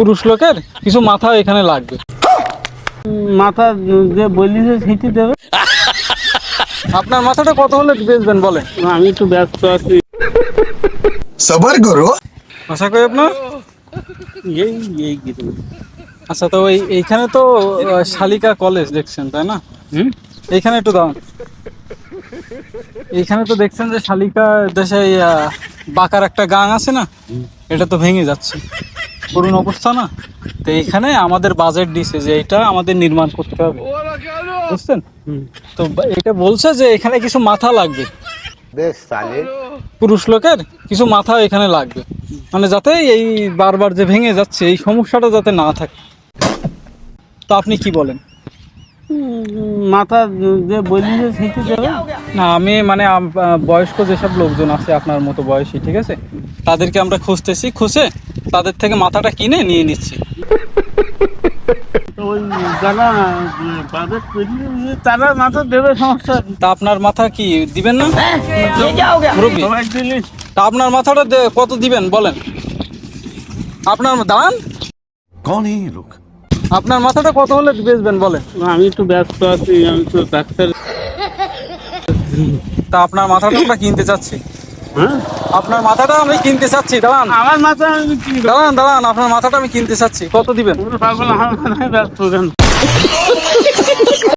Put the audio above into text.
পুরুষ লোকের কিছু মাথা এখানে লাগবে। মাথা যে বললি যে সেইটি দেবে। আপনার মাথাটা কত হলে বেচবেন বলেন? আমি একটু ব্যস্ত আছি। सबर करो। আশা করি আপনার। এই এই কিছু আচ্ছা, তো এইখানে তো শালিকা কলেজ দেখছেন তাই না? এইখানে একটু দাঁড়ান। এইখানে তো দেখছেন যে শালিকা দেশে এই, বাঁকার একটা গাং আছে না, এটা তো ভেঙে যাচ্ছে, করুণ অবস্থা না। তো এইখানে আমাদের বাজেট দিছে যে এটা আমাদের নির্মাণ করতে হবে, বুঝছেন? তো এটা বলছে যে এখানে কিছু মাথা লাগবে, পুরুষ লোকের কিছু মাথা এখানে লাগবে, মানে যাতে এই বারবার যে ভেঙে যাচ্ছে এই সমস্যাটা যাতে না থাকে। তো আপনি কি বলেন? মাথা যে বললি যে সেইটি দেবে। না, আমি মানে বয়স্ক যেসব লোকজন আছে আপনার মতো বয়সী, ঠিক আছে, তাদেরকে আমরা খুঁজতেছি, খুঁজে তাদের থেকে মাথাটা কিনে নিয়ে নিচ্ছি। তো ওই যারা বাজেট করলি তারা মাথা দেবে, সমস্যা কি? তা আপনার মাথা কি দিবেন না মুরব্বী? সবাই দিলি তা আপনার মাথাটা কত দিবেন বলেন? আপনার দাঁড়ান, कौन है ये लोग? আপনার মাথাটা কত হলে বেচবেন বলেন? আমি একটু ব্যস্ত আছি, আমি তো ডাক্তার। তা আপনার মাথাটা আমরা কিনতে চাচ্ছি, হ্যাঁ, আপনার মাথাটা আমি কিনতে চাচ্ছি। দাঁড়ান আমার মাথা আমি কি দাঁড়ান দাঁড়ান, আপনার মাথাটা আমি কিনতে চাচ্ছি, কত দিবেন? পাগল, আমার মাথায় ব্যস্ত কেন?